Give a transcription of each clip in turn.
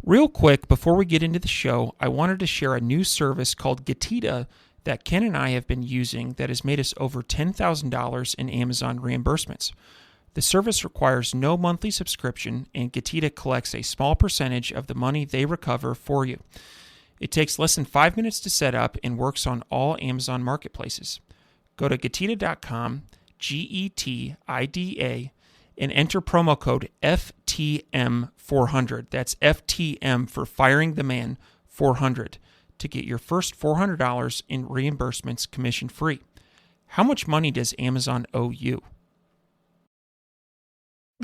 Real quick, before we get into the show, I wanted to share a new service called Getita that Ken and I have been using that has made us over $10,000 in Amazon reimbursements. The service requires no monthly subscription, and Getita collects a small percentage of the money they recover for you. It takes less than 5 minutes to set up and works on all Amazon marketplaces. Go to Getita.com, Getida, and enter promo code FTM400. That's FTM for Firing the Man 400 to get your first $400 in reimbursements commission free. How much money does Amazon owe you?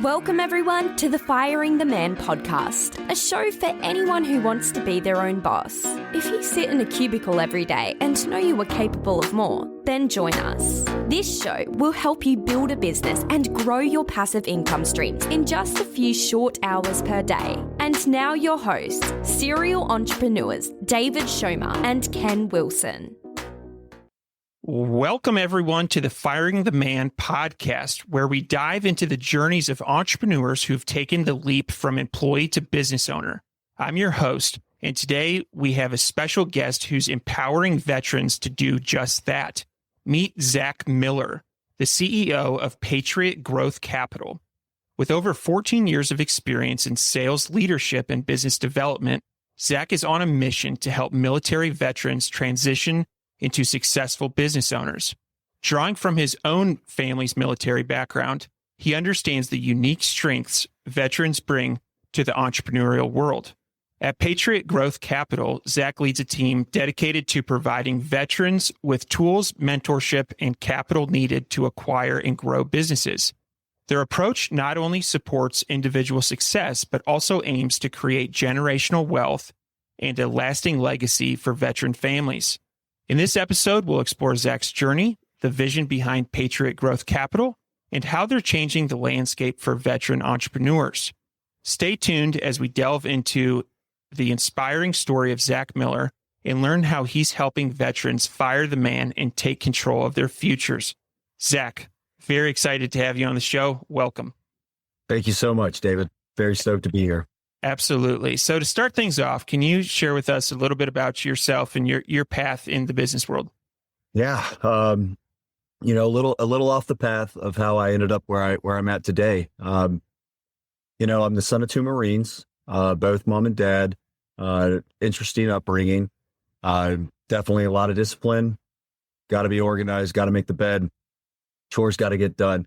Welcome everyone to the Firing the Man podcast, a show for anyone who wants to be their own boss. If you sit in a cubicle every day and know you are capable of more, then join us. This show will help you build a business and grow your passive income streams in just a few short hours per day. And now your hosts, serial entrepreneurs David Schomer and Ken Wilson. Welcome, everyone, to the Firing the Man podcast, where we dive into the journeys of entrepreneurs who've taken the leap from employee to business owner. I'm your host, and today we have a special guest who's empowering veterans to do just that. Meet Zack Miller, the CEO of Patriot Growth Capital. With over 14 years of experience in sales leadership and business development, Zack is on a mission to help military veterans transition into successful business owners. Drawing from his own family's military background, he understands the unique strengths veterans bring to the entrepreneurial world. At Patriot Growth Capital, Zack leads a team dedicated to providing veterans with tools, mentorship, and capital needed to acquire and grow businesses. Their approach not only supports individual success, but also aims to create generational wealth and a lasting legacy for veteran families. In this episode, we'll explore Zack's journey, the vision behind Patriot Growth Capital, and how they're changing the landscape for veteran entrepreneurs. Stay tuned as we delve into the inspiring story of Zack Miller and learn how he's helping veterans fire the man and take control of their futures. Zack, very excited to have you on the show. Welcome. Thank you so much, David. Very stoked to be here. Absolutely. So to start things off, can you share with us a little bit about yourself and your path in the business world? Yeah. A little off the path of how I ended up where I'm at today. I'm the son of two Marines, both mom and dad, interesting upbringing, definitely a lot of discipline, got to be organized, got to make the bed, chores got to get done.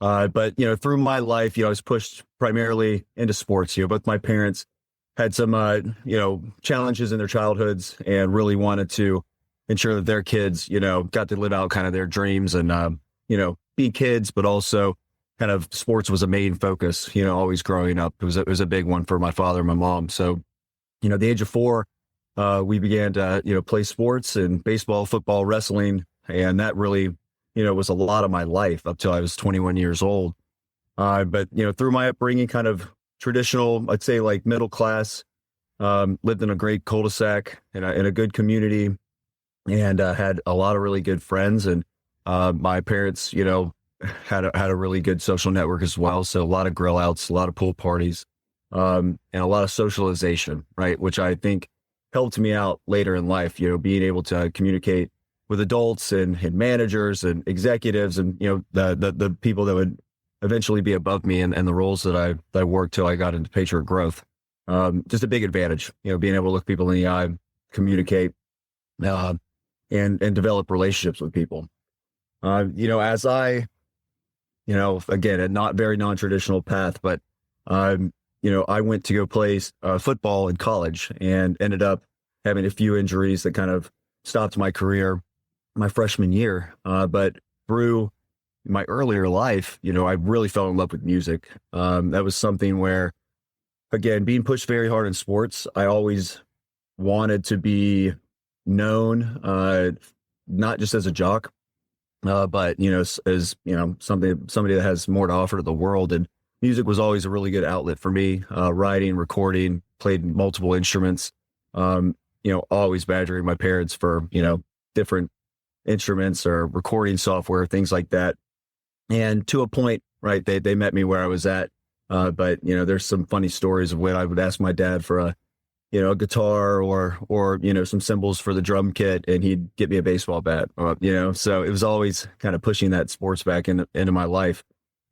But through my life, I was pushed primarily into sports. Both my parents had some, challenges in their childhoods and really wanted to ensure that their kids, got to live out kind of their dreams and, be kids, but also kind of sports was a main focus, always growing up. It was a big one for my father and my mom. So, at the age of 4, we began to, play sports and baseball, football, wrestling. And that really, was a lot of my life up till I was 21 years old. But through my upbringing, kind of traditional, I'd say like middle class, lived in a great cul-de-sac in a good community and had a lot of really good friends. And my parents, had a really good social network as well. So a lot of grill outs, a lot of pool parties, and a lot of socialization, right? Which I think helped me out later in life, being able to communicate with adults and managers and executives and, the people that would eventually be above me and the roles that I worked till I got into Patriot Growth. Just a big advantage, being able to look people in the eye, communicate, and develop relationships with people. As I, again, a not very non-traditional path, but, I went to go play football in college and ended up having a few injuries that kind of stopped my career my freshman year. But through my earlier life, I really fell in love with music. That was something where, again, being pushed very hard in sports, I always wanted to be known, not just as a jock, but, as, somebody that has more to offer to the world. And music was always a really good outlet for me, writing, recording, played multiple instruments, always badgering my parents for, different instruments or recording software, things like that. And to a point, right, they met me where I was at. But, there's some funny stories of when I would ask my dad for a guitar or some cymbals for the drum kit, and he'd get me a baseball bat. So it was always kind of pushing that sports back into my life.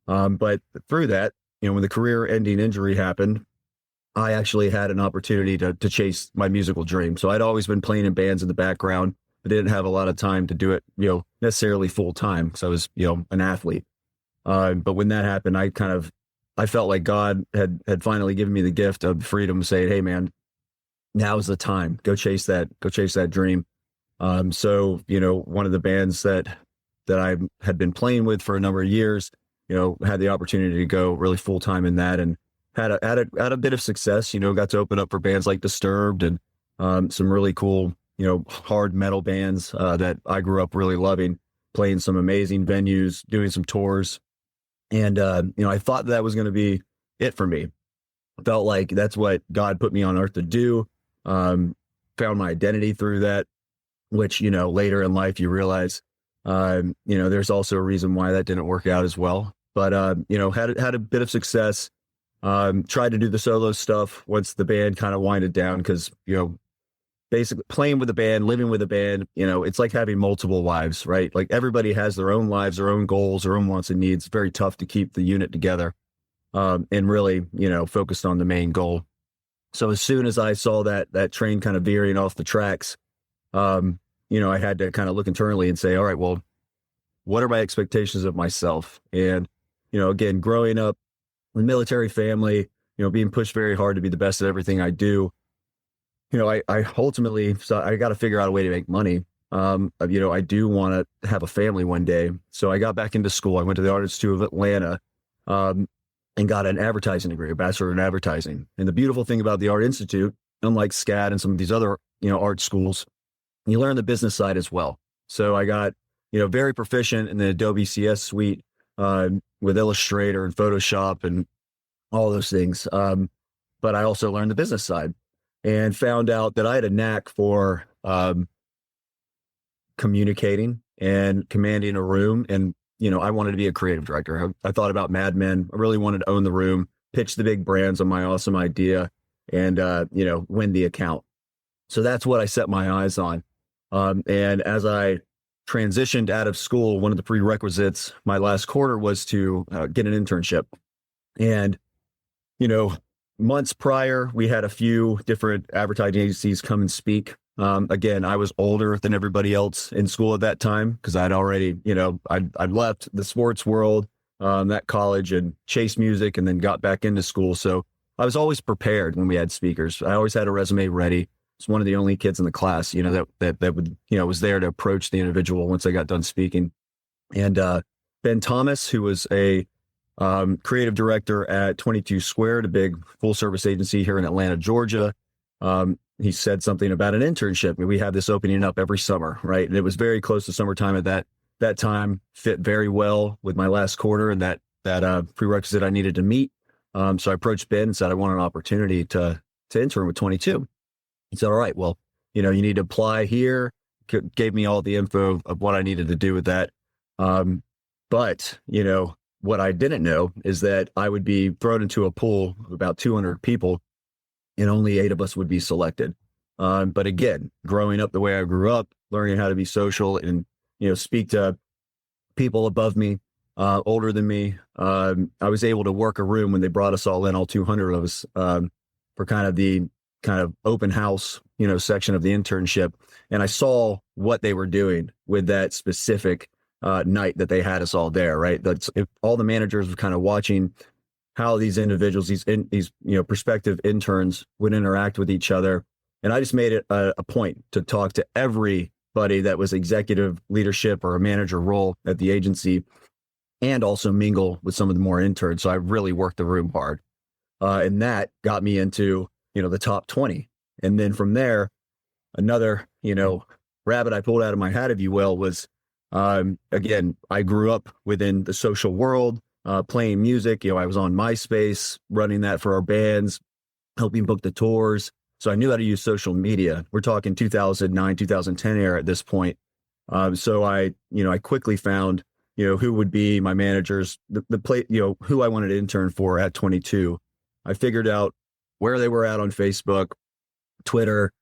But through that, when the career-ending injury happened, I actually had an opportunity to chase my musical dream. So I'd always been playing in bands in the background, but didn't have a lot of time to do it, necessarily full time. So I was, an athlete. But when that happened, I felt like God had finally given me the gift of freedom, saying, "Hey, man, now's the time. Go chase that dream." So one of the bands that I had been playing with for a number of years, had the opportunity to go really full time in that, and had a bit of success. Got to open up for bands like Disturbed and some really cool, hard metal bands that I grew up really loving, playing some amazing venues, doing some tours. And, I thought that was going to be it for me. Felt like that's what God put me on earth to do. Found my identity through that, which, later in life you realize, there's also a reason why that didn't work out as well. But, had a bit of success. Tried to do the solo stuff once the band kind of winded down, because, basically playing with a band, living with a band, it's like having multiple lives, right? Like everybody has their own lives, their own goals, their own wants and needs. Very tough to keep the unit together, and really, focused on the main goal. So as soon as I saw that train kind of veering off the tracks, I had to kind of look internally and say, all right, well, what are my expectations of myself? And, again, growing up in a military family, being pushed very hard to be the best at everything I do, I ultimately, so I got to figure out a way to make money. I do want to have a family one day. So I got back into school. I went to the Art Institute of Atlanta, and got an advertising degree, a bachelor in advertising. And the beautiful thing about the Art Institute, unlike SCAD and some of these other, art schools, you learn the business side as well. So I got, very proficient in the Adobe CS suite, with Illustrator and Photoshop and all those things. But I also learned the business side, and found out that I had a knack for communicating and commanding a room. And, I wanted to be a creative director. I thought about Mad Men. I really wanted to own the room, pitch the big brands on my awesome idea, and, win the account. So that's what I set my eyes on. And as I transitioned out of school, one of the prerequisites my last quarter was to get an internship. And, months prior, we had a few different advertising agencies come and speak. Again, I was older than everybody else in school at that time, because I'd already, I'd left the sports world, that college, and chased music, and then got back into school. So I was always prepared when we had speakers. I always had a resume ready. I was one of the only kids in the class, that would, was there to approach the individual once I got done speaking. And Ben Thomas, who was a creative director at 22 Squared, a big full service agency here in Atlanta, Georgia. He said something about an internship. We have this opening up every summer, right? And it was very close to summertime at that time, fit very well with my last quarter and that prerequisite I needed to meet. So I approached Ben and said, I want an opportunity to intern with 22. He said, all right, well, you need to apply here. Gave me all the info of what I needed to do with that. But, what I didn't know is that I would be thrown into a pool of about 200 people, and only 8 of us would be selected. But again, growing up the way I grew up, learning how to be social and, speak to people above me, older than me, I was able to work a room when they brought us all in, all 200 of us, for kind of the open house, section of the internship. And I saw what they were doing with that specific night that they had us all there, right? All the managers were kind of watching how these individuals, these prospective interns would interact with each other. And I just made it a point to talk to everybody that was executive leadership or a manager role at the agency, and also mingle with some of the more interns. So I really worked the room hard. And that got me into, the top 20. And then from there, another, rabbit I pulled out of my hat, if you will, was, again, I grew up within the social world, playing music. I was on MySpace, running that for our bands, helping book the tours. So I knew how to use social media. We're talking 2009, 2010 era at this point. So I quickly found, who would be my managers, who I wanted to intern for at 22. I figured out where they were at on Facebook, Twitter,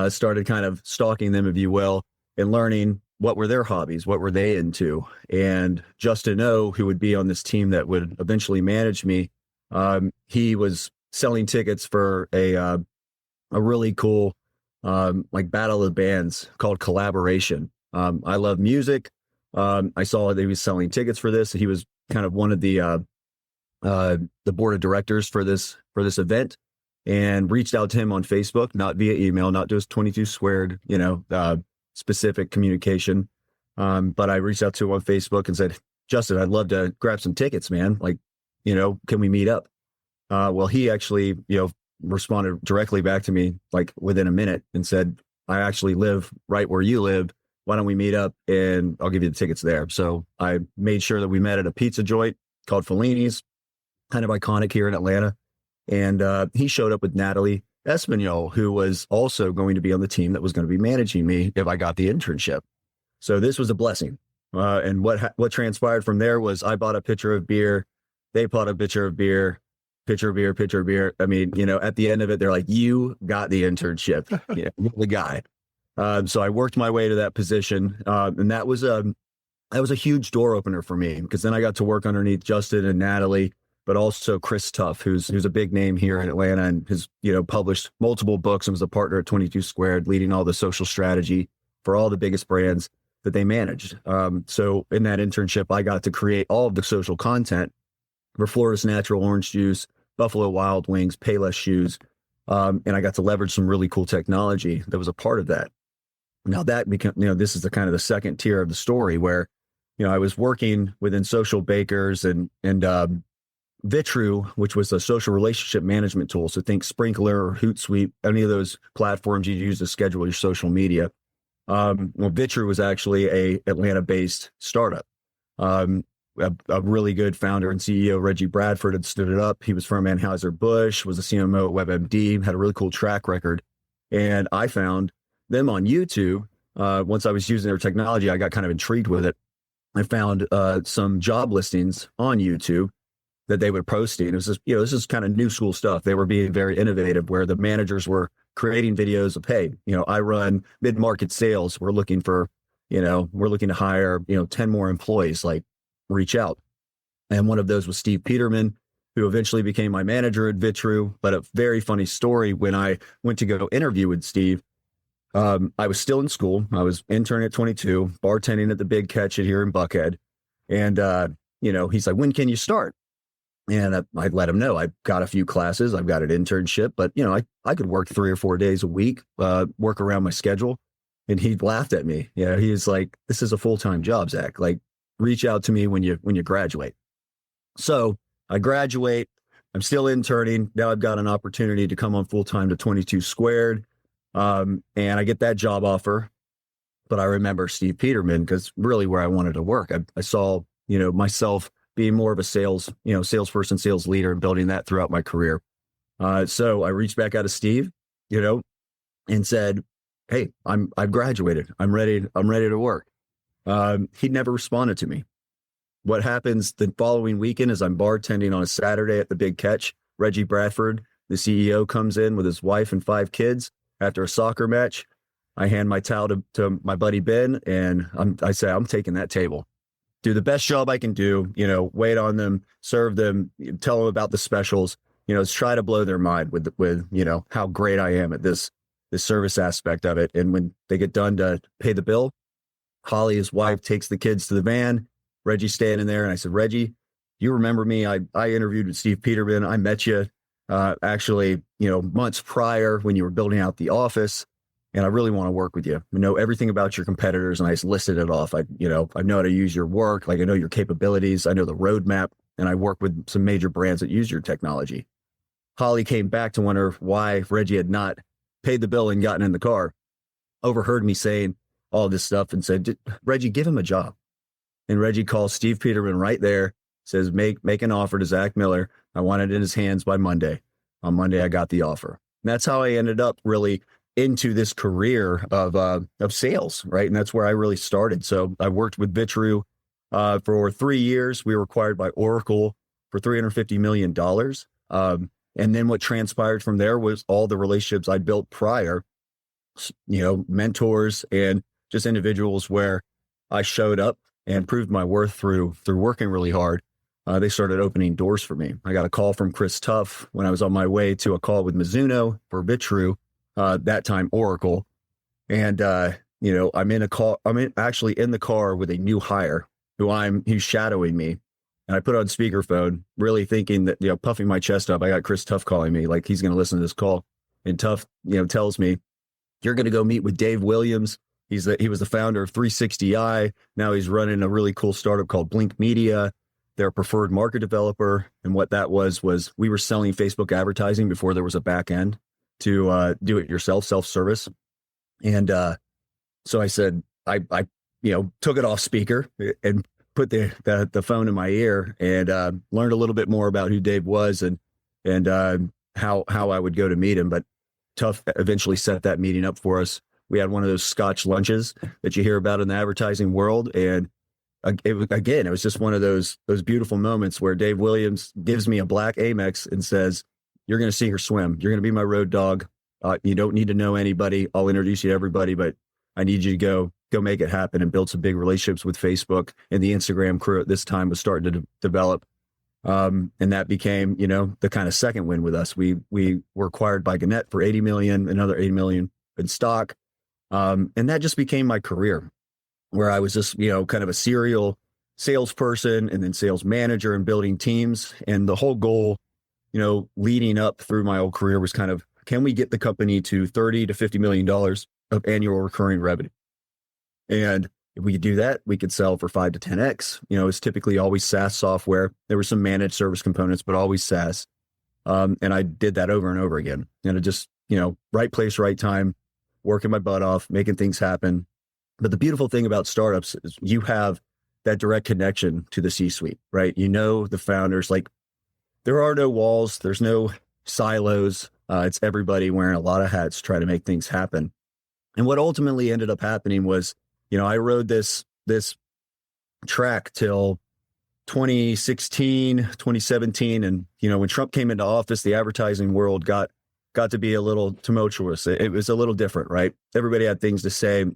started kind of stalking them, if you will, and learning what were their hobbies, what were they into. And Justin O, who would be on this team that would eventually manage me, he was selling tickets for a really cool like battle of the bands called Collaboration. I love music. I saw that he was selling tickets for this. He was kind of one of the board of directors for this event, and reached out to him on Facebook, not via email, not just 22 squared, specific communication. But I reached out to him on Facebook and said, Justin, I'd love to grab some tickets, man. Like, can we meet up? Well, he actually, responded directly back to me like within a minute and said, I actually live right where you live. Why don't we meet up and I'll give you the tickets there. So I made sure that we met at a pizza joint called Fellini's, kind of iconic here in Atlanta. And he showed up with Natalie Espinol, who was also going to be on the team that was going to be managing me if I got the internship. So this was a blessing. And what transpired from there was I bought a pitcher of beer. They bought a pitcher of beer. Pitcher of beer. I mean, at the end of it, they're like, you got the internship. You're the guy. So I worked my way to that position. And that was a huge door opener for me, because then I got to work underneath Justin and Natalie, but also Chris Tuff, who's a big name here in Atlanta and has, published multiple books and was a partner at 22 Squared, leading all the social strategy for all the biggest brands that they managed. So in that internship, I got to create all of the social content for Florida's Natural Orange Juice, Buffalo Wild Wings, Payless Shoes. And I got to leverage some really cool technology that was a part of that. Now that became, this is the kind of the second tier of the story where, I was working within Social Bakers and Vitru, which was a social relationship management tool. So think Sprinkler or Hootsuite, any of those platforms you use to schedule your social media. Vitru was actually a Atlanta-based startup. A really good founder and CEO, Reggie Bradford, had stood it up. He was from Anheuser-Busch, was a CMO at WebMD, had a really cool track record. And I found them on YouTube. Once I was using their technology, I got kind of intrigued with it. I found some job listings on YouTube that they were posting. It was just, this is kind of new school stuff. They were being very innovative, where the managers were creating videos of, hey, I run mid-market sales. We're looking for, we're looking to hire, 10 more employees, like reach out. And one of those was Steve Peterman, who eventually became my manager at Vitru. But a very funny story, when I went to go interview with Steve, I was still in school. I was interning at 22, bartending at the Big Catch here in Buckhead. And, he's like, when can you start? And I let him know I've got a few classes. I've got an internship, but, I could work 3 or 4 days a week, work around my schedule. And he laughed at me. He was like, this is a full-time job, Zach. Like, reach out to me when you graduate. So I graduate. I'm still interning. Now I've got an opportunity to come on full-time to 22 Squared. And I get that job offer. But I remember Steve Peterman, because really where I wanted to work, I saw, myself being more of a salesperson, sales leader, and building that throughout my career. So I reached back out to Steve, and said, hey, I've graduated. I'm ready to work. He never responded to me. What happens the following weekend is I'm bartending on a Saturday at the Big Catch. Reggie Bradford, the CEO, comes in with his wife and 5 kids after a soccer match. I hand my towel to my buddy Ben, and I say, I'm taking that table. Do the best job I can do, wait on them, serve them, tell them about the specials, try to blow their mind with how great I am at this service aspect of it. And when they get done to pay the bill, Holly, his wife, takes the kids to the van. Reggie's standing there. And I said, Reggie, you remember me? I interviewed with Steve Peterman. I met you actually, months prior when you were building out the office. And I really want to work with you. I know everything about your competitors. And I just listed it off. I know how to use your work. Like, I know your capabilities. I know the roadmap. And I work with some major brands that use your technology. Holly came back to wonder why Reggie had not paid the bill and gotten in the car, overheard me saying all this stuff, and said, Reggie, give him a job. And Reggie calls Steve Peterman right there, says, make an offer to Zack Miller. I want it in his hands by Monday. On Monday, I got the offer. And that's how I ended up really into this career of sales, right? And that's where I really started. So I worked with Vitru for 3 years. We were acquired by Oracle for $350 million. And then what transpired from there was all the relationships I built prior, mentors and just individuals where I showed up and proved my worth through working really hard. They started opening doors for me. I got a call from Chris Tuff when I was on my way to a call with Mizuno for Bitru, that time Oracle. And, I'm actually in the car with a new hire who's shadowing me. And I put on speakerphone, really thinking that, puffing my chest up. I got Chris Tuff calling me, like he's going to listen to this call. And Tuff, tells me, you're going to go meet with Dave Williams. He was the founder of 360i. Now he's running a really cool startup called Blink Media. They're a preferred market developer. And what that was we were selling Facebook advertising before there was a back end to do it yourself, self-service. And so I said, I took it off speaker and put the phone in my ear and learned a little bit more about who Dave was and how I would go to meet him. But Tuff eventually set that meeting up for us. We had one of those Scotch lunches that you hear about in the advertising world. And it was just one of those beautiful moments where Dave Williams gives me a black Amex and says, you're going to see her swim. You're going to be my road dog. You don't need to know anybody. I'll introduce you to everybody, but I need you to go make it happen, and build some big relationships with Facebook. And the Instagram crew at this time was starting to develop. And that became, the kind of second win with us. We were acquired by Gannett for 80 million, another 80 million in stock. And that just became my career, where I was just, kind of a serial salesperson and then sales manager and building teams. And the whole goal, leading up through my whole career was kind of, can we get the company to $30 to $50 million of annual recurring revenue? And if we could do that, we could sell for 5 to 10x. It's typically always SaaS software. There were some managed service components, but always SaaS. And I did that over and over again. And it just, right place, right time, working my butt off, making things happen. But the beautiful thing about startups is you have that direct connection to the C-suite, right? The founders, like there are no walls, there's no silos. It's everybody wearing a lot of hats trying to make things happen. And what ultimately ended up happening was, I rode this track till 2016, 2017. And, when Trump came into office, the advertising world got to be a little tumultuous. It was a little different, right? Everybody had things to say.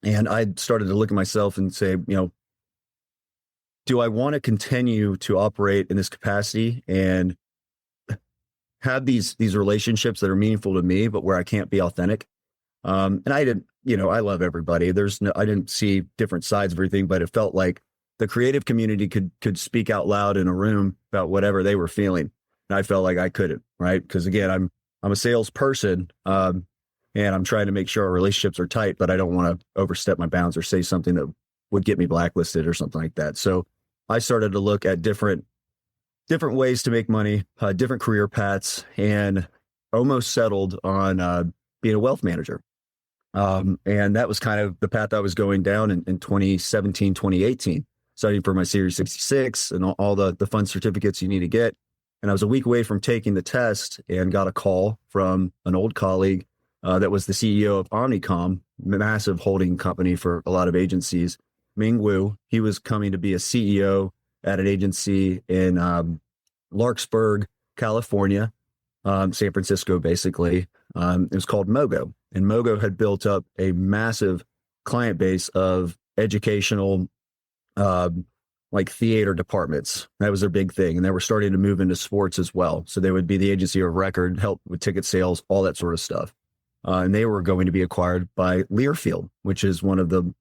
And I started to look at myself and say, do I want to continue to operate in this capacity and have these relationships that are meaningful to me, but where I can't be authentic? And I didn't, I love everybody. I didn't see different sides of everything, but it felt like the creative community could speak out loud in a room about whatever they were feeling. And I felt like I couldn't, right? Because again, I'm a salesperson, and I'm trying to make sure our relationships are tight, but I don't want to overstep my bounds or say something that would get me blacklisted or something like that. So I started to look at different ways to make money, different career paths, and almost settled on being a wealth manager. And that was kind of the path I was going down in 2017, 2018, studying for my Series 66 and all the fun certificates you need to get. And I was a week away from taking the test and got a call from an old colleague that was the CEO of Omnicom, massive holding company for a lot of agencies, Ming Wu. He was coming to be a CEO at an agency in Larkspur, California, San Francisco, basically. It was called Mogo. And Mogo had built up a massive client base of educational, like theater departments. That was their big thing. And they were starting to move into sports as well. So they would be the agency of record, help with ticket sales, all that sort of stuff. And they were going to be acquired by Learfield, which is one of the,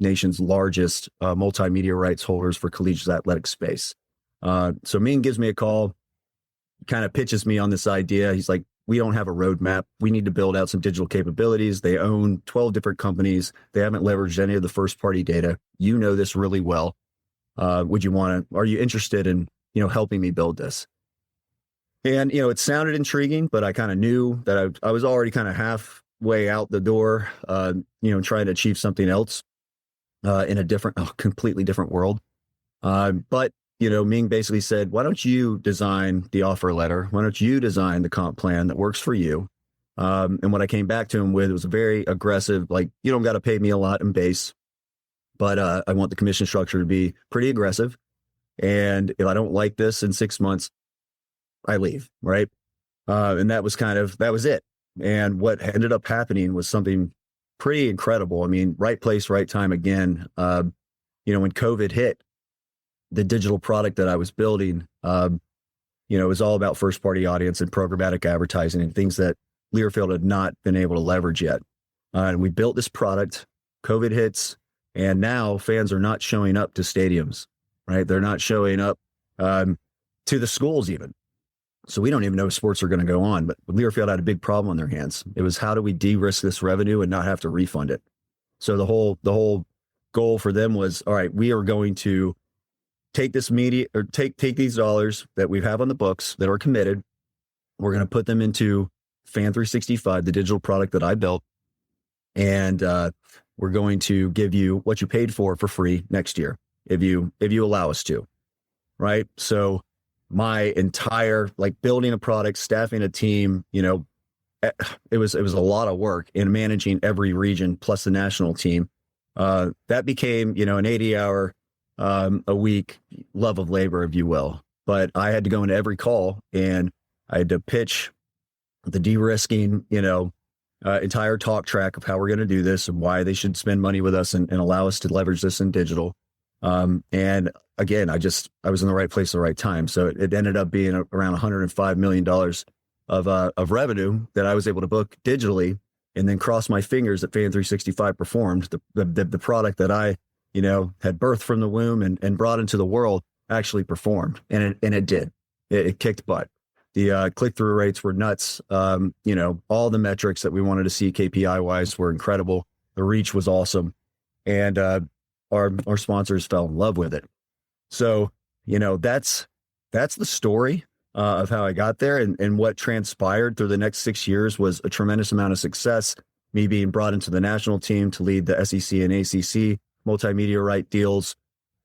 nation's largest multimedia rights holders for collegiate athletic space. So Ming gives me a call, kind of pitches me on this idea. He's like, we don't have a roadmap. We need to build out some digital capabilities. They own 12 different companies. They haven't leveraged any of the first party data. You know this really well. Are you interested in, helping me build this? And, it sounded intriguing, but I kind of knew that I was already kind of halfway out the door, trying to achieve something else in a completely different world. But Ming basically said, why don't you design the offer letter? Why don't you design the comp plan that works for you? And what I came back to him with was a very aggressive, like, you don't got to pay me a lot in base, but I want the commission structure to be pretty aggressive. And if I don't like this in 6 months, I leave, right? And that was it. And what ended up happening was something pretty incredible. I mean, right place, right time again. When COVID hit, the digital product that I was building, it was all about first party audience and programmatic advertising and things that Learfield had not been able to leverage yet. And we built this product, COVID hits, and now fans are not showing up to stadiums, right? They're not showing up to the schools even. So we don't even know if sports are going to go on, but Learfield had a big problem on their hands. It was, how do we de-risk this revenue and not have to refund it? So the whole goal for them was, all right, we are going to take this media, or take these dollars that we have on the books that are committed. We're going to put them into Fan 365, the digital product that I built. And we're going to give you what you paid for free next year, if you allow us to, right? So my entire, building a product, staffing a team, it was a lot of work in managing every region plus the national team. That became, an 80-hour a week love of labor, if you will. But I had to go into every call and I had to pitch the de-risking, entire talk track of how we're going to do this and why they should spend money with us and allow us to leverage this in digital. And again, I was in the right place at the right time. So it ended up being around $105 million of revenue that I was able to book digitally, and then cross my fingers that Fan 365 performed. The product that I, had birthed from the womb and brought into the world actually performed. And it did. It kicked butt. The click-through rates were nuts. All the metrics that we wanted to see KPI wise were incredible. The reach was awesome. And our sponsors fell in love with it. So, that's the story of how I got there, and what transpired through the next 6 years was a tremendous amount of success. Me being brought into the national team to lead the SEC and ACC multimedia right deals,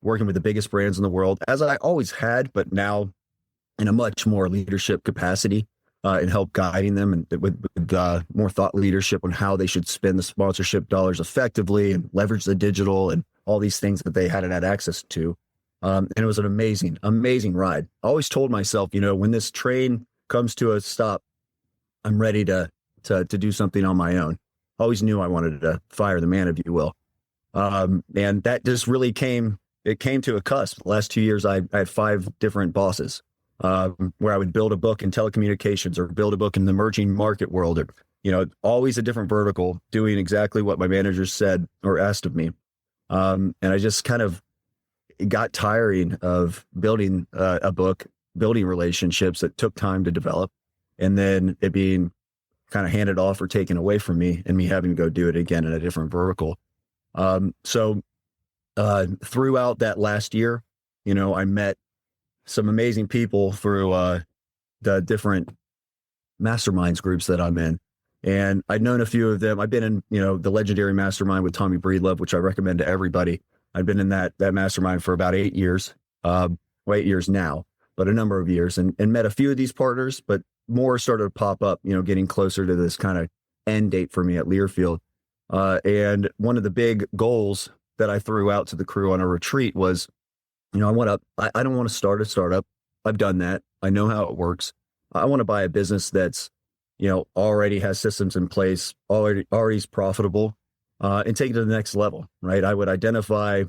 working with the biggest brands in the world, as I always had, but now in a much more leadership capacity, and help guiding them and with more thought leadership on how they should spend the sponsorship dollars effectively and leverage the digital and all these things that they hadn't had access to. And it was an amazing, amazing ride. I always told myself, when this train comes to a stop, I'm ready to do something on my own. I always knew I wanted to fire the man, if you will. And that just really came to a cusp. The last 2 years, I had 5 different bosses, where I would build a book in telecommunications or build a book in the emerging market world, or, always a different vertical, doing exactly what my managers said or asked of me. And I just kind of got tiring of building a book, building relationships that took time to develop, and then it being kind of handed off or taken away from me and me having to go do it again in a different vertical. So throughout that last year, I met some amazing people through the different masterminds groups that I'm in. And I'd known a few of them. I've been in, the legendary mastermind with Tommy Breedlove, which I recommend to everybody. I've been in that mastermind for about 8 years, 8 years now, but a number of years, and met a few of these partners, but more started to pop up, getting closer to this kind of end date for me at Learfield. And one of the big goals that I threw out to the crew on a retreat was, I don't want to start a startup. I've done that. I know how it works. I want to buy a business that's, already has systems in place, already is profitable, and take it to the next level, right? I would identify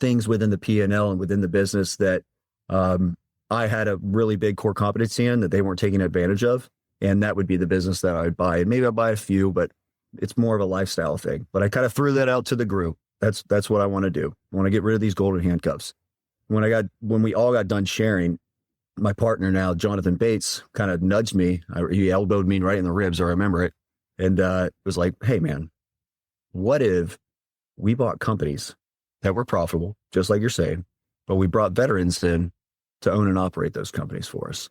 things within the P&L and within the business that I had a really big core competency in that they weren't taking advantage of. And that would be the business that I would buy. And maybe I'd buy a few, but it's more of a lifestyle thing. But I kind of threw that out to the group. That's what I want to do. I want to get rid of these golden handcuffs. When we all got done sharing, my partner now, Jonathan Bates, kind of nudged me. He elbowed me right in the ribs. I remember it. And it was like, hey, man, what if we bought companies that were profitable, just like you're saying, but we brought veterans in to own and operate those companies for us?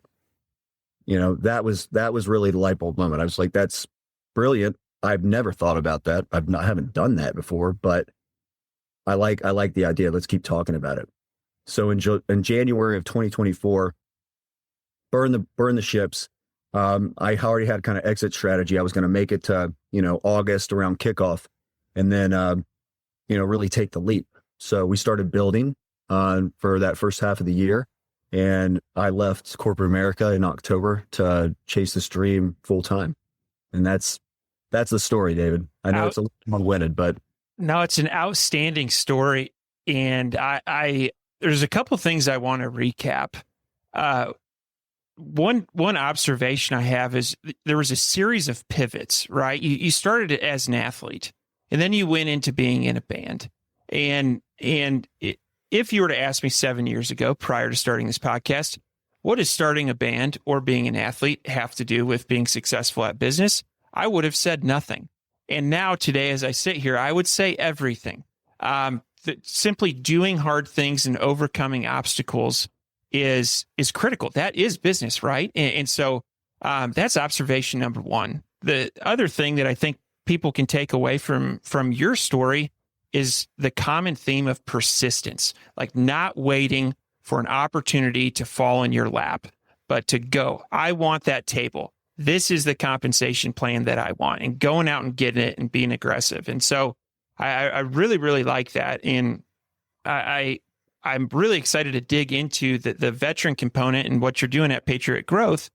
That was really the light bulb moment. I was like, that's brilliant. I've never thought about that. I haven't done that before, but I like the idea. Let's keep talking about it. So in January of 2024, burn the ships. I already had kind of exit strategy. I was going to make it to, August around kickoff, and then, really take the leap. So we started building for that first half of the year. And I left corporate America in October to chase this dream full time. And that's the story, David. I know it's a little long-winded, but no, it's an outstanding story. And I there's a couple things I want to recap. One observation I have is there was a series of pivots, right? You started it as an athlete, and then you went into being in a band. If you were to ask me 7 years ago, prior to starting this podcast, what does starting a band or being an athlete have to do with being successful at business? I would have said nothing. And now today, as I sit here, I would say everything. Simply doing hard things and overcoming obstacles is critical. That is business, right? And so that's observation number one. The other thing that I think people can take away from your story is the common theme of persistence, like not waiting for an opportunity to fall in your lap, but to go, I want that table. This is the compensation plan that I want, and going out and getting it and being aggressive. And so I really, really like that. And I'm really excited to dig into the veteran component and what you're doing at Patriot Growth.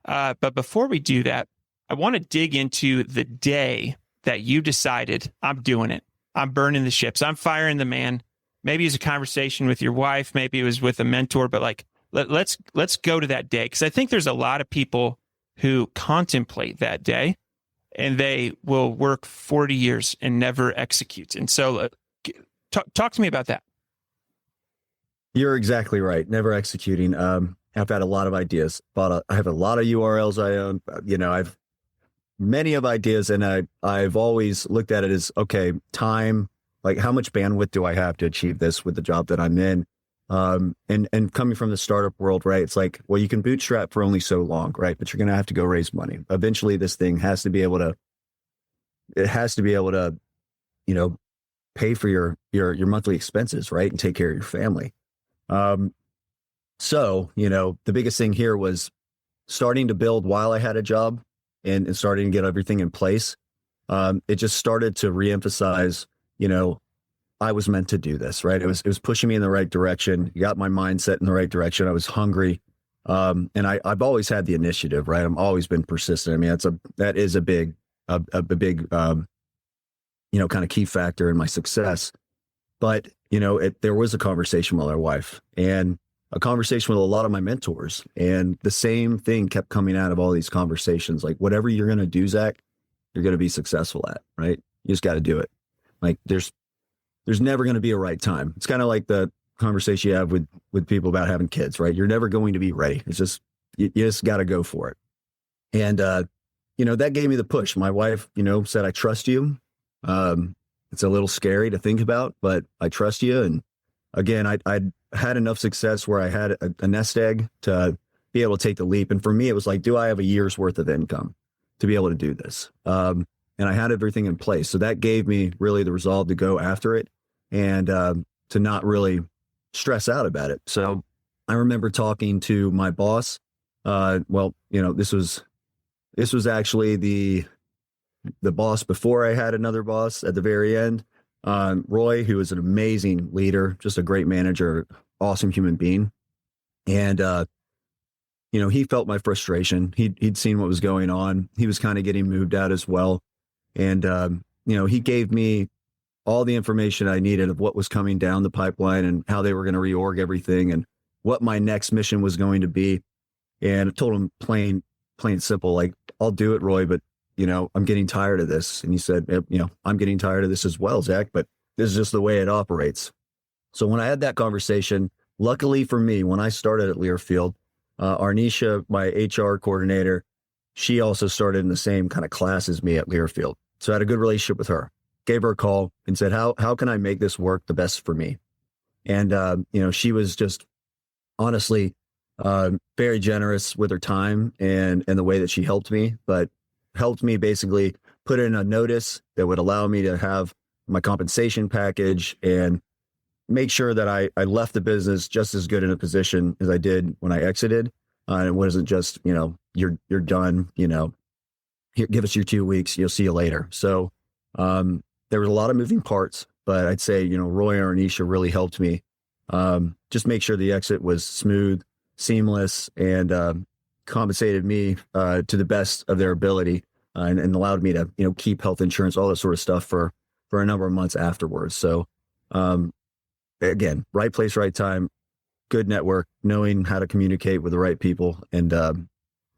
But before we do that, I want to dig into the day that you decided, I'm doing it. I'm burning the ships. I'm firing the man. Maybe it was a conversation with your wife. Maybe it was with a mentor, but like, let's go to that day. Because I think there's a lot of people who contemplate that day and they will work 40 years and never execute. And so talk to me about that. You're exactly right. Never executing. I've had a lot of ideas, but I have a lot of URLs I own. I've many of ideas, and I've always looked at it as, okay, time, like how much bandwidth do I have to achieve this with the job that I'm in? And coming from the startup world, right? It's like, well, you can bootstrap for only so long, right? But you're going to have to go raise money. Eventually this thing has to be able to, pay for your monthly expenses, right? And take care of your family. So, the biggest thing here was starting to build while I had a job and starting to get everything in place. It just started to reemphasize, I was meant to do this, right? It was pushing me in the right direction. You got my mindset in the right direction. I was hungry. And I've always had the initiative, right? I've always been persistent. I mean, that is a big, kind of key factor in my success. But, there was a conversation with our wife and a conversation with a lot of my mentors. And the same thing kept coming out of all these conversations. Like, whatever you're going to do, Zach, you're going to be successful at, right? You just got to do it. Like there's never going to be a right time. It's kind of like the conversation you have with people about having kids, right? You're never going to be ready. It's just, you just got to go for it. And, that gave me the push. My wife, said, I trust you. It's a little scary to think about, but I trust you. And again, I'd had enough success where I had a nest egg to be able to take the leap. And for me, it was like, do I have a year's worth of income to be able to do this? And I had everything in place. So that gave me really the resolve to go after it and to not really stress out about it. So I remember talking to my boss. This was actually the boss before I had another boss at the very end, Roy, who was an amazing leader, just a great manager, awesome human being. And, he felt my frustration. He'd seen what was going on. He was kind of getting moved out as well. And, he gave me all the information I needed of what was coming down the pipeline and how they were going to reorg everything and what my next mission was going to be. And I told him plain and simple, like, I'll do it, Roy, but I'm getting tired of this. And he said, I'm getting tired of this as well, Zach, but this is just the way it operates. So when I had that conversation, luckily for me, when I started at Learfield, Arnisha, my HR coordinator, she also started in the same kind of class as me at Learfield. So I had a good relationship with her, gave her a call and said, how can I make this work the best for me? And, she was just honestly very generous with her time and the way that she helped me, but helped me basically put in a notice that would allow me to have my compensation package and make sure that I left the business just as good in a position as I did when I exited. And it wasn't just, you're done, here, give us your 2 weeks, you'll see you later. So there was a lot of moving parts, but I'd say, Roy and Arnisha really helped me just make sure the exit was smooth. seamless, and compensated me to the best of their ability, and allowed me to, keep health insurance, all that sort of stuff for a number of months afterwards. So, again, right place, right time, good network, knowing how to communicate with the right people, and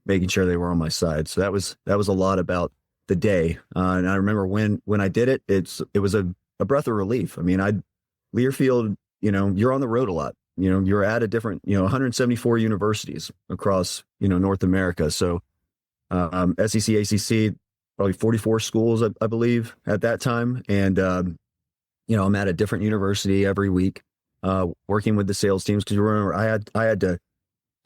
making sure they were on my side. So that was a lot about the day. And I remember when I did it, it was a breath of relief. I mean, Learfield, you're on the road a lot. You're at a different, 174 universities across, North America. So SEC, ACC, probably 44 schools, I believe, at that time. And, I'm at a different university every week, working with the sales teams. Because you remember, I had to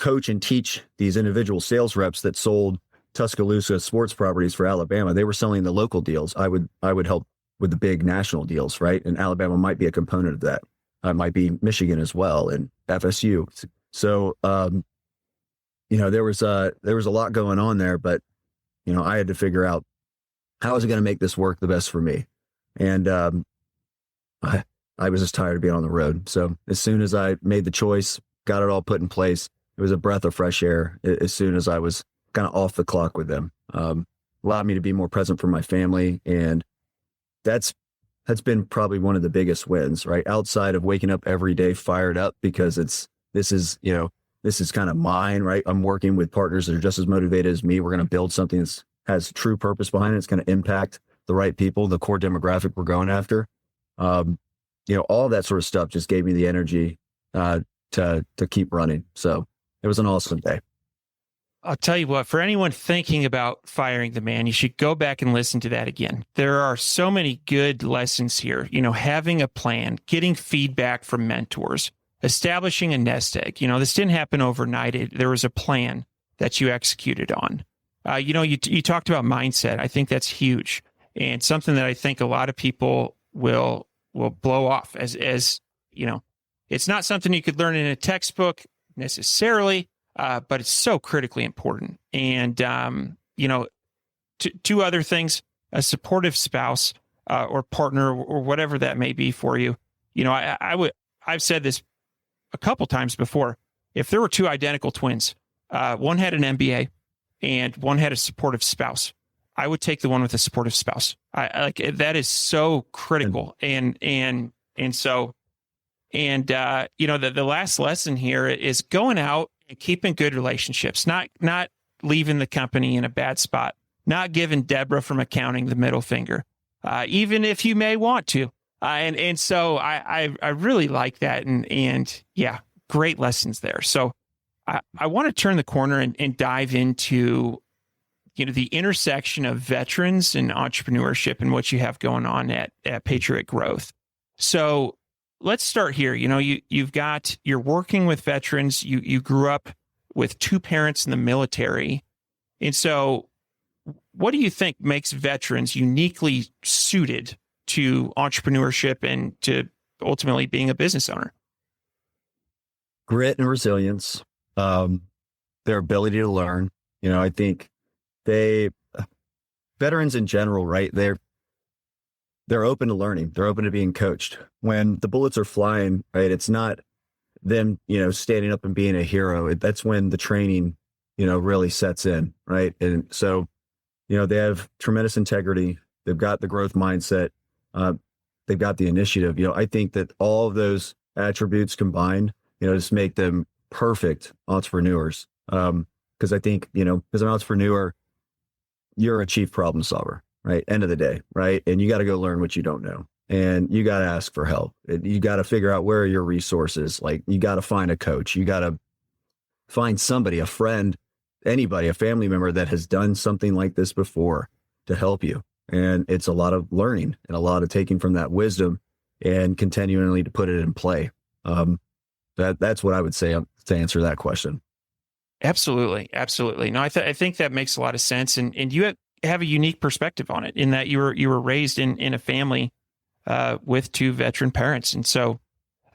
coach and teach these individual sales reps that sold Tuscaloosa sports properties for Alabama. They were selling the local deals. I would help with the big national deals, right? And Alabama might be a component of that. It might be Michigan as well, and FSU. So, there was a lot going on there, but, I had to figure out how was I going to make this work the best for me. And I was just tired of being on the road. So as soon as I made the choice, got it all put in place, it was a breath of fresh air as soon as I was kind of off the clock with them. Allowed me to be more present for my family. And that's been probably one of the biggest wins, right? Outside of waking up every day fired up because this is kind of mine, right? I'm working with partners that are just as motivated as me. We're going to build something that has true purpose behind it. It's going to impact the right people, the core demographic we're going after. All that sort of stuff just gave me the energy to keep running. So it was an awesome day. I'll tell you what, for anyone thinking about firing the man, you should go back and listen to that again. There are so many good lessons here, having a plan, getting feedback from mentors, establishing a nest egg. This didn't happen overnight. There was a plan that you executed on. You talked about mindset. I think that's huge, and something that I think a lot of people will blow off as it's not something you could learn in a textbook necessarily. But it's so critically important. And, two other things, a supportive spouse or partner or whatever that may be for you. I've said this a couple times before. If there were two identical twins, one had an MBA and one had a supportive spouse, I would take the one with a supportive spouse. I like that is so critical. The last lesson here is going out and keeping good relationships, not leaving the company in a bad spot, not giving Deborah from accounting the middle finger, even if you may want to. So I really like that. And yeah, great lessons there. So I want to turn the corner and dive into, the intersection of veterans and entrepreneurship and what you have going on at Patriot Growth. So let's start here. You're working with veterans. You grew up with two parents in the military. And so what do you think makes veterans uniquely suited to entrepreneurship and to ultimately being a business owner? Grit and resilience, their ability to learn. I think veterans in general, right? They're open to learning. They're open to being coached. When the bullets are flying, right, it's not them, standing up and being a hero. That's when the training, really sets in, right? And so, they have tremendous integrity. They've got the growth mindset. They've got the initiative. I think that all of those attributes combined, just make them perfect entrepreneurs. Because I think, as an entrepreneur, you're a chief problem solver. Right. End of the day. Right. And you got to go learn what you don't know, and you got to ask for help. You got to figure out where are your resources. Like, you got to find a coach. You got to find somebody, a friend, anybody, a family member that has done something like this before to help you. And it's a lot of learning and a lot of taking from that wisdom and continually to put it in play. That's what I would say to answer that question. Absolutely. Absolutely. No, I think that makes a lot of sense. And you have a unique perspective on it in that you were raised in a family with two veteran parents. And so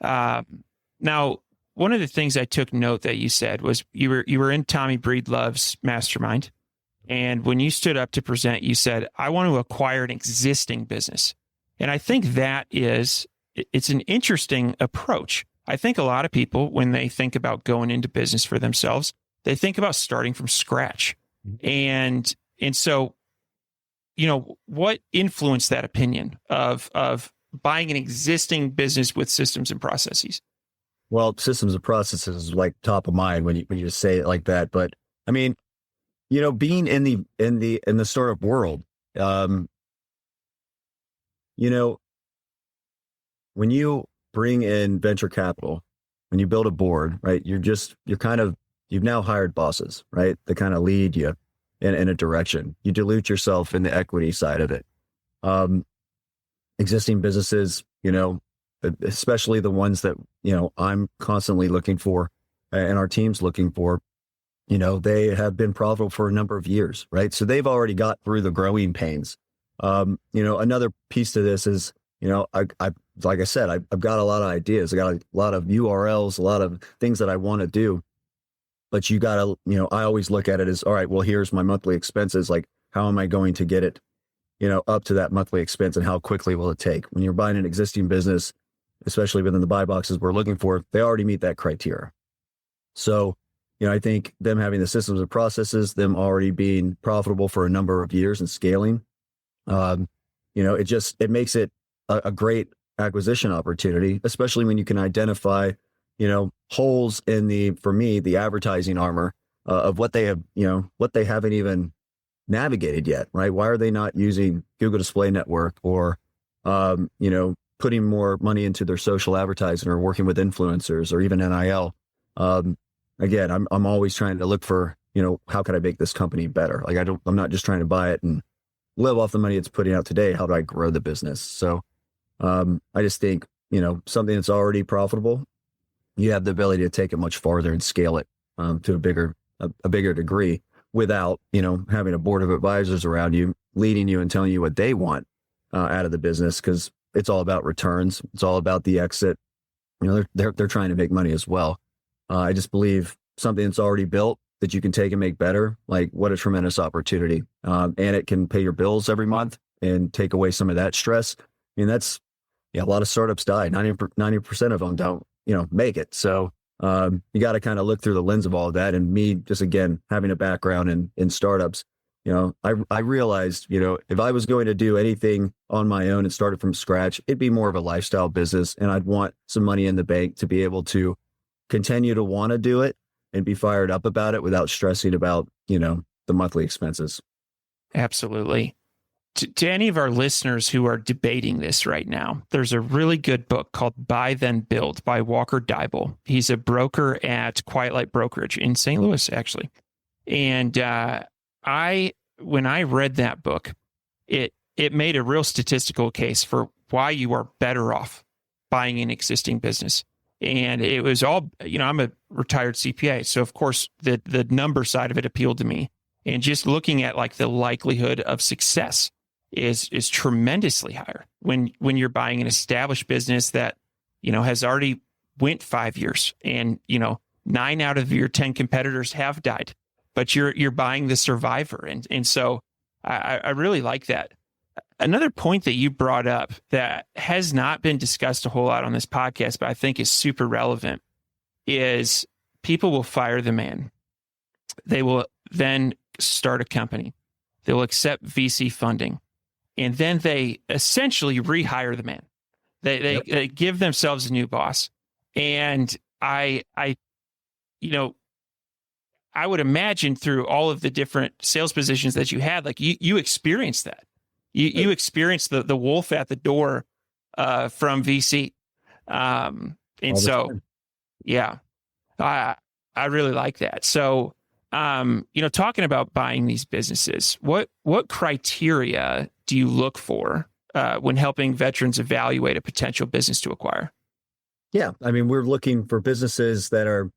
now one of the things I took note that you said was you were in Tommy Breedlove's mastermind. And when you stood up to present, you said, I want to acquire an existing business. And I think it's an interesting approach. I think a lot of people, when they think about going into business for themselves, they think about starting from scratch. And so, what influenced that opinion of buying an existing business with systems and processes? Well, systems and processes is like top of mind when you just say it like that. But I mean, being in the startup world, when you bring in venture capital, when you build a board, right, you've now hired bosses, right, that kind of lead you in a direction. You dilute yourself in the equity side of it. Existing businesses, especially the ones that, I'm constantly looking for and our team's looking for, they have been profitable for a number of years, right? So they've already got through the growing pains. Another piece to this is, I like I said, I've got a lot of ideas. I got a lot of URLs, a lot of things that I want to do. But you got to, I always look at it as, all right, well, here's my monthly expenses. Like, how am I going to get it, up to that monthly expense, and how quickly will it take? When you're buying an existing business, especially within the buy boxes we're looking for, they already meet that criteria. So, I think them having the systems and processes, them already being profitable for a number of years and scaling, it makes it a great acquisition opportunity, especially when you can identify, holes in the advertising armor of what they have, what they haven't even navigated yet, right? Why are they not using Google Display Network or, putting more money into their social advertising or working with influencers or even NIL? Again, I'm always trying to look for, how can I make this company better? Like I'm not just trying to buy it and live off the money it's putting out today. How do I grow the business? So, I just think, something that's already profitable, you have the ability to take it much farther and scale it to a bigger degree without, having a board of advisors around you, leading you and telling you what they want out of the business, because it's all about returns. It's all about the exit. They're trying to make money as well. I just believe something that's already built that you can take and make better, like what a tremendous opportunity. And it can pay your bills every month and take away some of that stress. I mean, a lot of startups die. 90% of them don't, make it. So you got to kind of look through the lens of all of that. And me, just again, having a background in startups, I realized, if I was going to do anything on my own and started from scratch, it'd be more of a lifestyle business. And I'd want some money in the bank to be able to continue to want to do it and be fired up about it without stressing about, the monthly expenses. Absolutely. To any of our listeners who are debating this right now, there's a really good book called Buy Then Build by Walker Dybel. He's a broker at Quiet Light Brokerage in St. Louis, actually. And when I read that book, it made a real statistical case for why you are better off buying an existing business. And it was all, I'm a retired CPA. So of course the number side of it appealed to me. And just looking at like the likelihood of success is tremendously higher when you're buying an established business that, has already went 5 years and, 9 out of your 10 competitors have died, but you're buying the survivor. And so I really like that. Another point that you brought up that has not been discussed a whole lot on this podcast, but I think is super relevant, is people will fire the man. They will then start a company. They will accept VC funding. And then they essentially rehire the man. They give themselves a new boss. And I would imagine through all of the different sales positions that you had, like you experienced that. You experienced the wolf at the door from VC. And so, yeah, I really like that. So, talking about buying these businesses, what criteria do you look for when helping veterans evaluate a potential business to acquire? Yeah, I mean, we're looking for businesses that are,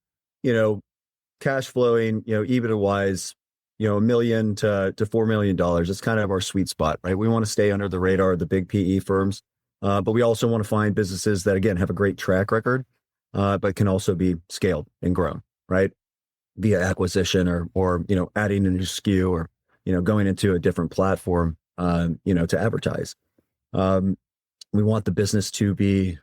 cash flowing, EBITDA wise, $1 million to $4 million. It's kind of our sweet spot, right? We want to stay under the radar of the big PE firms, but we also want to find businesses that, again, have a great track record, but can also be scaled and grown, right? Via acquisition or adding a new SKU or, going into a different platform, to advertise. We want the business to be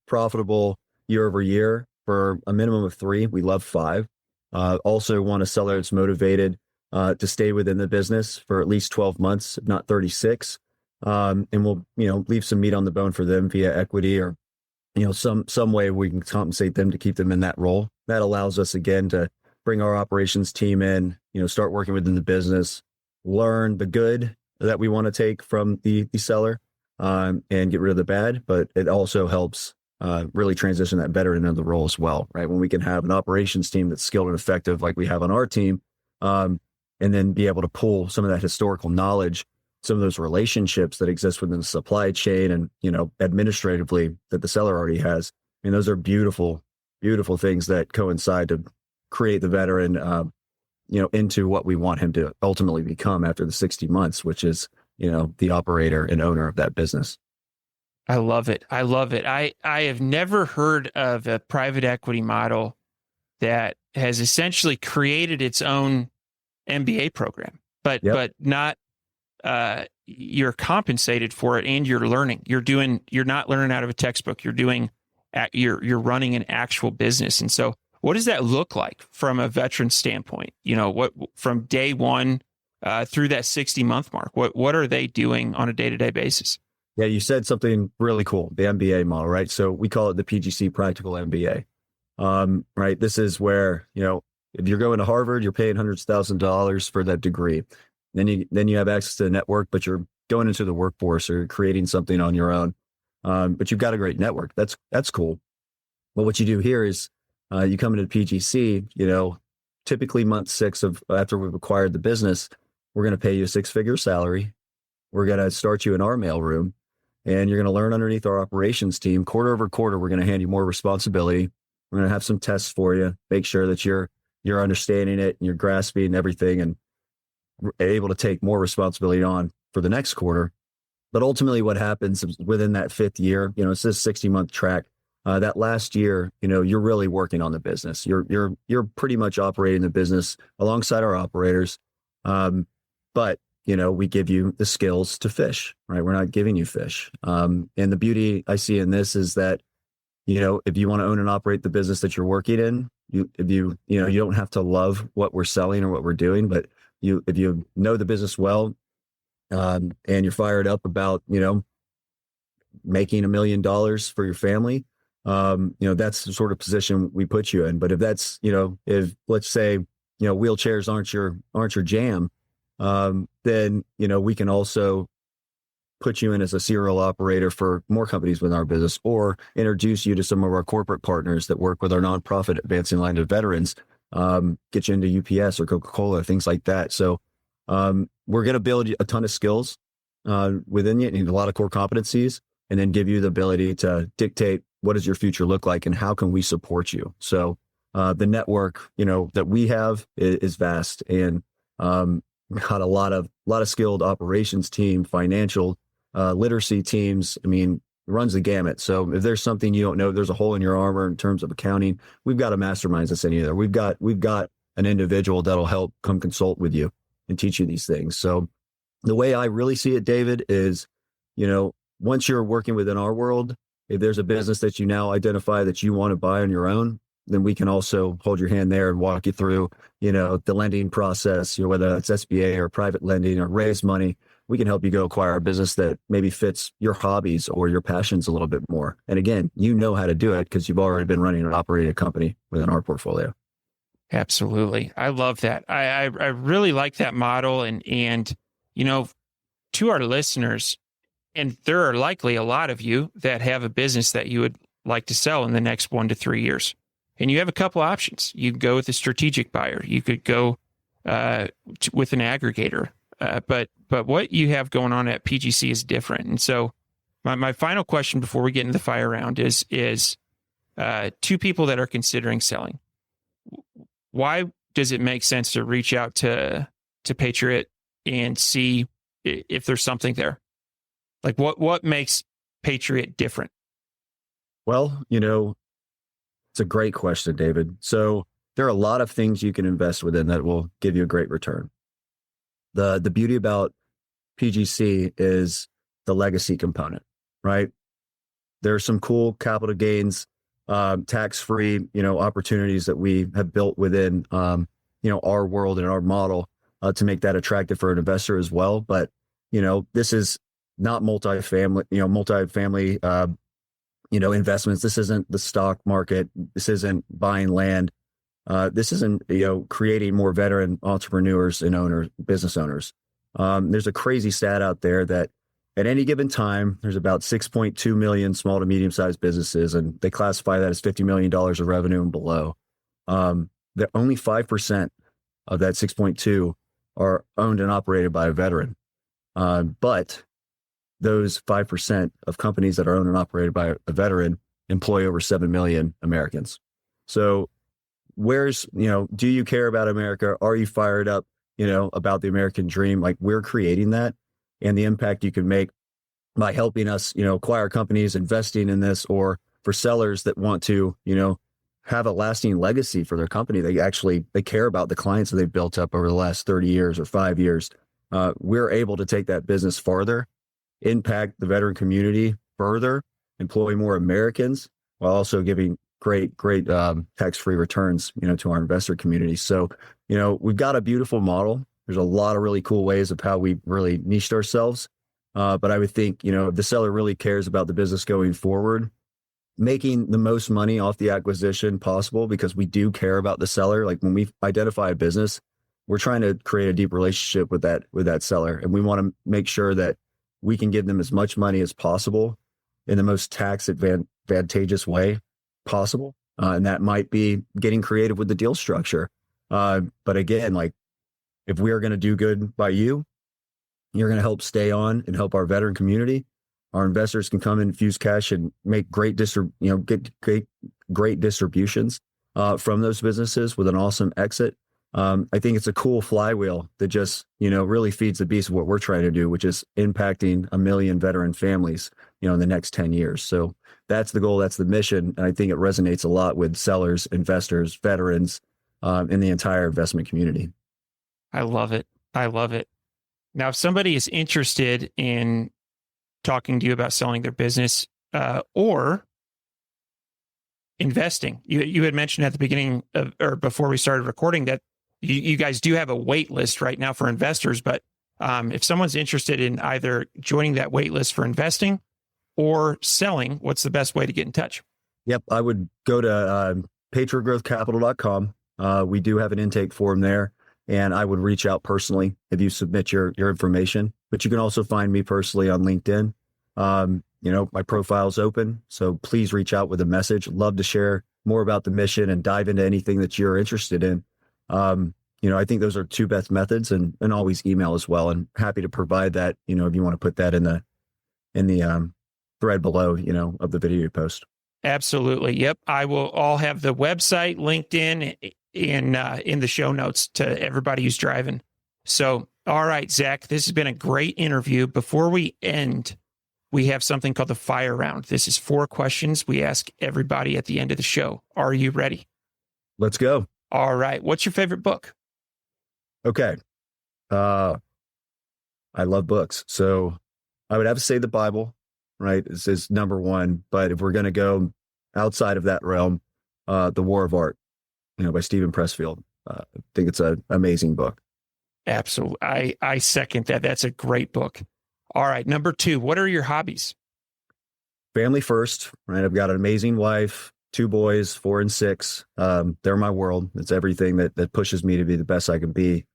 profitable, year over year for a minimum of 3. We love 5. Also want a seller that's motivated to stay within the business for at least 12 months, if not 36. And we'll, leave some meat on the bone for them via equity or, some way we can compensate them to keep them in that role. That allows us again to bring our operations team in, start working within the business, learn the good that we want to take from the seller, and get rid of the bad. But it also helps really transition that veteran into the role as well, right? When we can have an operations team that's skilled and effective like we have on our team, and then be able to pull some of that historical knowledge, some of those relationships that exist within the supply chain and, administratively that the seller already has. I mean, those are beautiful, beautiful things that coincide to create the veteran, into what we want him to ultimately become after the 60 months, which is, the operator and owner of that business. I love it. I love it. I have never heard of a private equity model that has essentially created its own MBA program, but not, you're compensated for it and you're learning. You're not learning out of a textbook. You're running an actual business. And so what does that look like from a veteran standpoint? What from day one through that 60-month mark, what are they doing on a day-to-day basis? Yeah, you said something really cool, the MBA model, right? So we call it the PGC Practical MBA, right? This is where, if you're going to Harvard, you're paying hundreds of thousands of dollars for that degree. Then you have access to the network, but you're going into the workforce or creating something on your own. But you've got a great network. That's cool. But what you do here is you come into the PGC, typically month 6 of after we've acquired the business, we're going to pay you a 6-figure salary. We're going to start you in our mailroom, and you're going to learn underneath our operations team. Quarter over quarter, we're going to hand you more responsibility. We're going to have some tests for you, make sure that you're understanding it and you're grasping everything and able to take more responsibility on for the next quarter. But ultimately what happens is within that 5th year, it's this 60-month track. That last year, you're really working on the business. You're pretty much operating the business alongside our operators. But we give you the skills to fish, right? We're not giving you fish. And the beauty I see in this is that, if you want to own and operate the business that you're working in, you don't have to love what we're selling or what we're doing, but if you know the business well, and you're fired up about, making $1 million for your family, that's the sort of position we put you in. But if that's, if let's say, wheelchairs aren't your jam, then, we can also put you in as a serial operator for more companies within our business, or introduce you to some of our corporate partners that work with our nonprofit Advancing Line of Veterans, get you into UPS or Coca-Cola, things like that. So we're going to build a ton of skills within you and a lot of core competencies, and then give you the ability to dictate what does your future look like and how can we support you. So the network, that we have is vast, and got a lot of skilled operations team, financial literacy teams. I mean, it runs the gamut. So if there's something you don't know, there's a hole in your armor in terms of accounting, we've got a mastermind that's in there. We've got an individual that'll help come consult with you and teach you these things. So the way I really see it, David, is, once you're working within our world, if there's a business that you now identify that you want to buy on your own, then we can also hold your hand there and walk you through, the lending process, whether that's SBA or private lending or raise money. We can help you go acquire a business that maybe fits your hobbies or your passions a little bit more. And again, how to do it because you've already been running and operating a company within our portfolio. Absolutely. I love that. I really like that model. And, to our listeners, and there are likely a lot of you that have a business that you would like to sell in the next 1 to 3 years. And you have a couple options. You could go with a strategic buyer. You could go with an aggregator. But what you have going on at PGC is different. And so my final question before we get into the fire round is 2 people that are considering selling. Why does it make sense to reach out to Patriot and see if there's something there? Like what makes Patriot different? Well, it's a great question, David. So there are a lot of things you can invest within that will give you a great return. The beauty about PGC is the legacy component, right? There are some cool capital gains tax-free, opportunities that we have built within, our world and our model to make that attractive for an investor as well. But, this is not multifamily, investments. This isn't the stock market. This isn't buying land. This isn't, creating more veteran entrepreneurs and business owners. There's a crazy stat out there that at any given time, there's about 6.2 million small to medium-sized businesses, and they classify that as $50 million of revenue and below. That only 5% of that 6.2 are owned and operated by a veteran. But those 5% of companies that are owned and operated by a veteran employ over 7 million Americans. So do you care about America? Are you fired up, about the American dream? Like, we're creating that, and the impact you can make by helping us, acquire companies, investing in this, or for sellers that want to, have a lasting legacy for their company. They care about the clients that they've built up over the last 30 years or 5 years. We're able to take that business farther, impact the veteran community further, employ more Americans, while also giving great tax-free returns, to our investor community. So, we've got a beautiful model. There's a lot of really cool ways of how we really niched ourselves. But I would think, if the seller really cares about the business going forward, making the most money off the acquisition possible, because we do care about the seller. Like, when we identify a business, we're trying to create a deep relationship with that seller. And we want to make sure that we can give them as much money as possible in the most tax advantageous way possible. And that might be getting creative with the deal structure. But again, like, if we are going to do good by you, you're going to help stay on and help our veteran community. Our investors can come and infuse cash and make great distributions from those businesses with an awesome exit. I think it's a cool flywheel that just, really feeds the beast of what we're trying to do, which is impacting 1 million veteran families, in the next 10 years. So that's the goal. That's the mission. And I think it resonates a lot with sellers, investors, veterans, in the entire investment community. I love it. I love it. Now, if somebody is interested in talking to you about selling their business or investing, you had mentioned at the beginning of, or before we started recording, that you guys do have a wait list right now for investors. But if someone's interested in either joining that wait list for investing or selling, what's the best way to get in touch? Yep. I would go to patriotgrowthcapital.com. We do have an intake form there, and I would reach out personally if you submit your information. But you can also find me personally on LinkedIn. My profile's open, so please reach out with a message. Love to share more about the mission and dive into anything that you're interested in. I think those are two best methods, and always email as well. And happy to provide that, if you want to put that in the thread below, of the video you post. Absolutely. Yep. I'll have the website, LinkedIn, in the show notes to everybody who's driving. So, all right, Zack, this has been a great interview. Before we end, we have something called the fire round. This is 4 questions we ask everybody at the end of the show. Are you ready? Let's go. All right. What's your favorite book? Okay. I love books. So I would have to say the Bible, right? This is number one. But if we're going to go outside of that realm, The War of Art, by Stephen Pressfield. I think it's an amazing book. Absolutely. I second that. That's a great book. All right. Number 2, what are your hobbies? Family first, right? I've got an amazing wife, 2 boys, 4 and 6. They're my world. It's everything that pushes me to be the best I can be.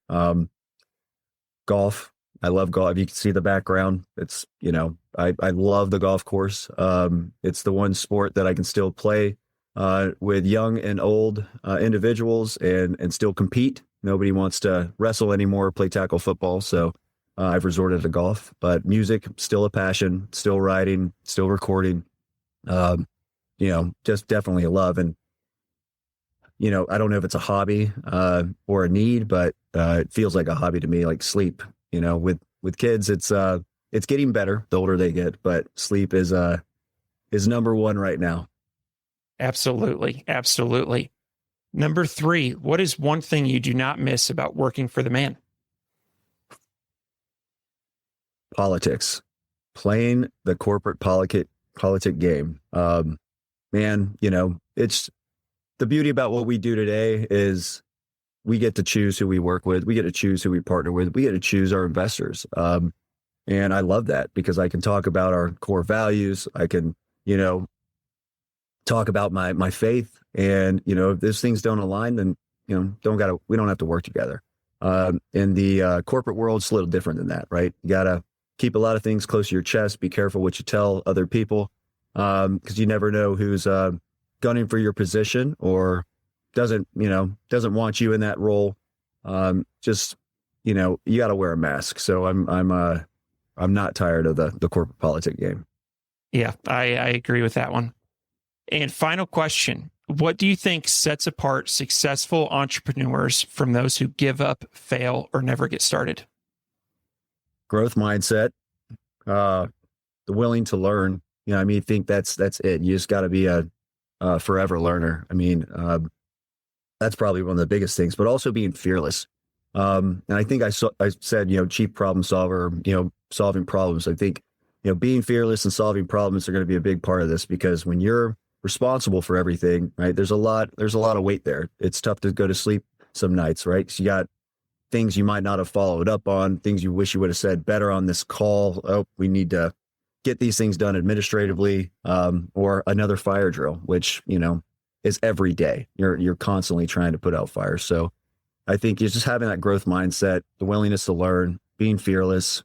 Golf. I love golf. If you can see the background, it's, I love the golf course. It's the one sport that I can still play with young and old individuals and still compete. Nobody wants to wrestle anymore, play tackle football. So I've resorted to golf, but music, still a passion, still writing, still recording, just definitely a love. And, I don't know if it's a hobby or a need, but it feels like a hobby to me, like sleep. With kids, it's getting better the older they get, but sleep is number one right now. Absolutely. Absolutely. Number 3, what is one thing you do not miss about working for the man? Politics, playing the corporate politic game. man, it's the beauty about what we do today is we get to choose who we work with. We get to choose who we partner with. We get to choose our investors. And I love that because I can talk about our core values. I can, talk about my faith. And, if those things don't align, then, we don't have to work together. In the corporate world, it's a little different than that, right? You got to keep a lot of things close to your chest. Be careful what you tell other people because you never know who's gunning for your position or doesn't want you in that role. You got to wear a mask. So I'm not tired of the corporate politic game. Yeah, I agree with that one. And final question. What do you think sets apart successful entrepreneurs from those who give up, fail, or never get started? Growth mindset, the willing to learn. I think that's it. You just got to be a forever learner. That's probably one of the biggest things, but also being fearless. And I think I said, chief problem solver, solving problems. I think, being fearless and solving problems are going to be a big part of this because when you're responsible for everything, right, there's a lot of weight there. It's tough to go to sleep some nights, right? So you got things you might not have followed up on, things you wish you would have said better on this call. Oh, we need to get these things done administratively, or another fire drill, which, is every day. You're constantly trying to put out fires. So I think you're just having that growth mindset, the willingness to learn, being fearless,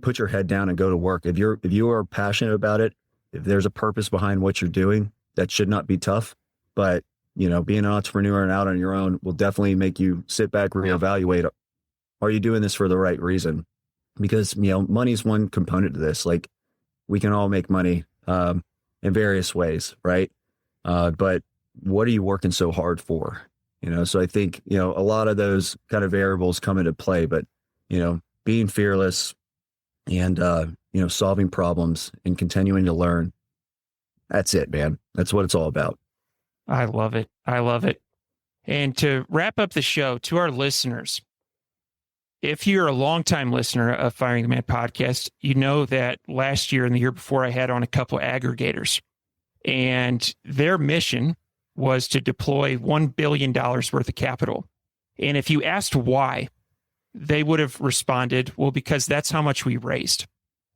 put your head down and go to work. If you are passionate about it, if there's a purpose behind what you're doing, that should not be tough. But, being an entrepreneur and out on your own will definitely make you sit back, reevaluate. Are you doing this for the right reason? Because, money is one component to this. Like we can all make money, in various ways. Right. But what are you working so hard for? So I think, a lot of those kind of variables come into play, but, being fearless and, solving problems and continuing to learn. That's it, man. That's what it's all about. I love it. I love it. And to wrap up the show, to our listeners, if you're a longtime listener of Firing the Man podcast, you know that last year and the year before I had on a couple of aggregators, and their mission was to deploy $1 billion worth of capital. And if you asked why, they would have responded, well, because that's how much we raised.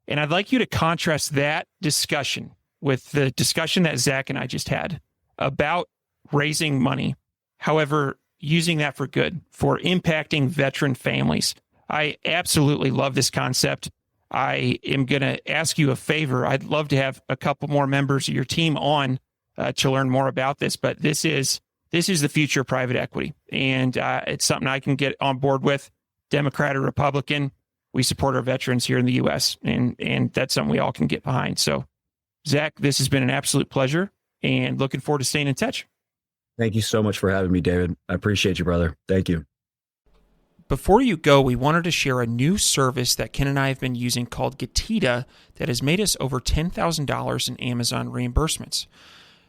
And I'd like you to contrast that discussion with the discussion that Zack and I just had about raising money. However, using that for good, for impacting veteran families. I absolutely love this concept. I am going to ask you a favor. I'd love to have a couple more members of your team on to learn more about this, but this is the future of private equity. And it's something I can get on board with, Democrat or Republican. We support our veterans here in the U.S., and that's something we all can get behind. So, Zack, this has been an absolute pleasure, and looking forward to staying in touch. Thank you so much for having me, David. I appreciate you, brother. Thank you. Before you go, we wanted to share a new service that Ken and I have been using called Getita that has made us over $10,000 in Amazon reimbursements.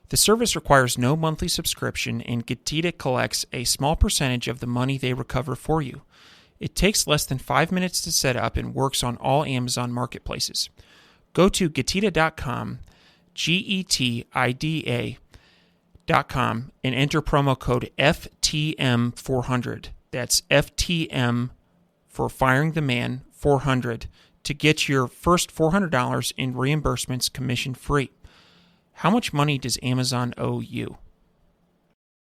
The service requires no monthly subscription, and Getita collects a small percentage of the money they recover for you. It takes less than 5 minutes to set up and works on all Amazon marketplaces. Go to Getita.com, Getida.com, and enter promo code FTM400. That's FTM for Firing the Man 400 to get your first $400 in reimbursements commission free. How much money does Amazon owe you?